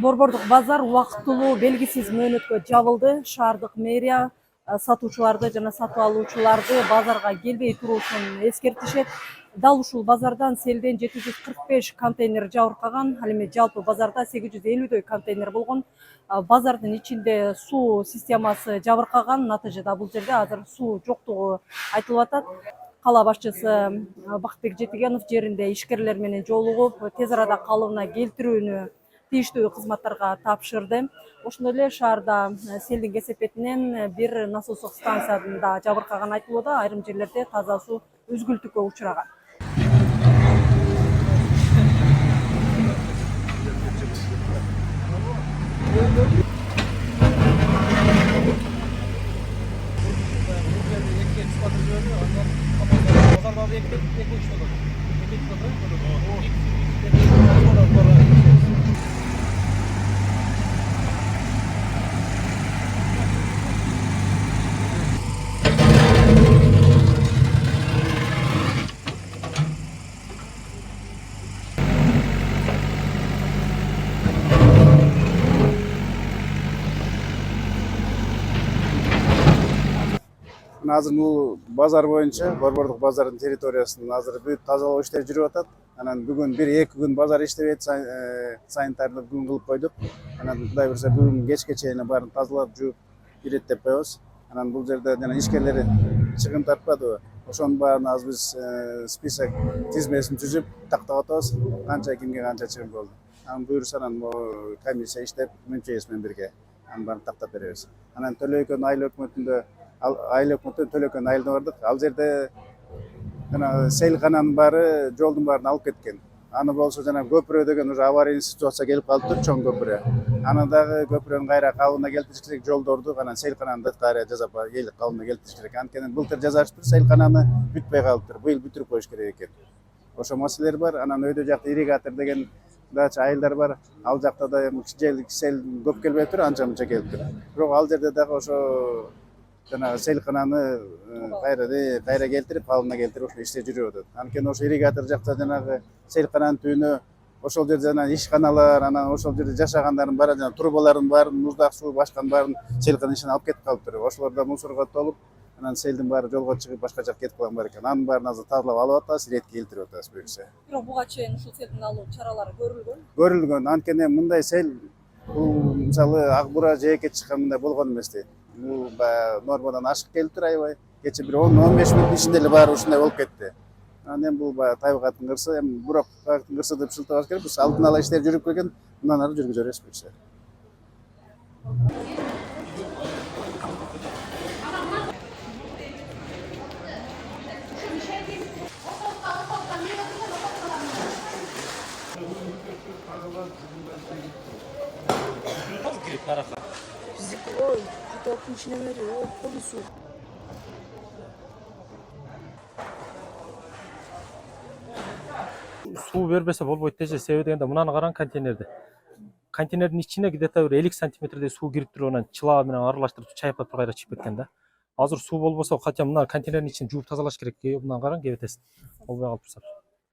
Борбордук базар убактылуу белгисиз мөөнөткө жабылды. Шаардык мэрия сатуучуларды жана сатып алуучуларды базарга келбей туруусун эскертишет. Дал ушул базардан селден 745 контейнер жабыркаган. Ал эми жалпы базарда 850дөй контейнер болгон. Базардын ичинде суу системасы жабыркаган. Натыйжада бул жерде азыр суу жоктугу айтылып атат. Кала башчысы Бактыбек Жетигенов жеринде ишкерлер менен жолугуп, тез арада калыбына келтирүүнү тийиштүү кызматтарга тапшырды. Ошондой эле шаарда селдин кесепетинен бир насостук станцияда жабыркаган айтылууда. Айрым жерлерде таза суу үзгүлтүккө учураган. Азыр бул базар боюнча Борбордук базардын территориясында азыр бүт тазалоо иштери жүрүп атат. Анан бүгүн 1-2 күн базар иштебейт, санитардык күн кылып койдук. Анан Кудай буюрса бүгүн кечке чейин баарын тазалап жууп иреттеп коебуз. Анан бул жерде жана ишкерлер чыгым тартпадыбы? Ошонун баарын азыр биз список тизмесин түзүп тактап атабыз. Канча кимге канча чыгым болду. Анан буюрса анан комиссия иштеп мынчайыз менен бирге анын баарын тактап беребиз. Анан Төлөйкөн айыл өкмөтүндө айыл өкмөтүнөн Төлөкөн айылына бардык. Ал жерде жана сейилкананын баары жолдун баарын алып кеткен. Аны болсо жана көпүрө деген уже аварийный ситуация келип калыптыр, чоң көпүрө. Аны дагы көпүрөнүн кайра калыбына келтириш керек, жолдорду анан сейилкананы да кайра жасап эл калыбына келтириш керек. Анткени былтыр жасашыптыр, сейилкананы бүтпөй калыптыр. Быйыл бүтүрүп коюш керек экен. Ошо маселелер бар. Анан өйдө жакта ирригатор деген дача айылдар бар. Ал жакта да жел сел көп келбей тур, анча мынча келип тур. Бирок ал жерде дагы ошо жана сейилкананы кайра келтирип, калыбына келтирип ошо иштер жүрүп атат. Анткени ошо ирригатор жакта жанагы сейилкананын түбүнө ошол жерде жана ишканалар, анан ошол жерде жашагандардын баары жана трубалардын баарын, муздак суу башканын баарын сейилкананын ичине алып кетип калыптыр. Ошолор да мусорго толуп, анан селдин баары жолго чыгып башка жака кетип калган бар экен. Анын баарын азыр тазалап алып атабыз, иретке келтирип атабыз буюрса. Бирок буга чейин ушул селдин алуу чаралары көрүлгөн. Көрүлгөн. Анткени мындай сел бул мисалы ак бура жээкке чыккан мындай болгон эмес дейт. Бул нормадан ашык келиптир аябай. Кече бир 10-15 мүнөттүн ичинде эле баары ушундай болуп кетти. Анан эми бул табигаттын кырсы, эми бирок табигаттын кырсы деп шылтабаш керек. Биз алдын ала иштер жүрүп келген, мындан ары жүргүзө беребиз буюрса. Ой, жутоптун ичине бери, ой, суу. Суу бербесе болбойт десе, себеби дегенде мынаны караң контейнерди. Контейнердин ичине где-то бир 50 сантиметрдей суу кирип туруп, анан чыла менен аралаштырып чайпап кайра чыгып кеткен да. Азыр суу болбосо, хотя мына контейнердин ичин жууп тазалаш керек. Мына караң, кебетесин. Болбой калыптыр.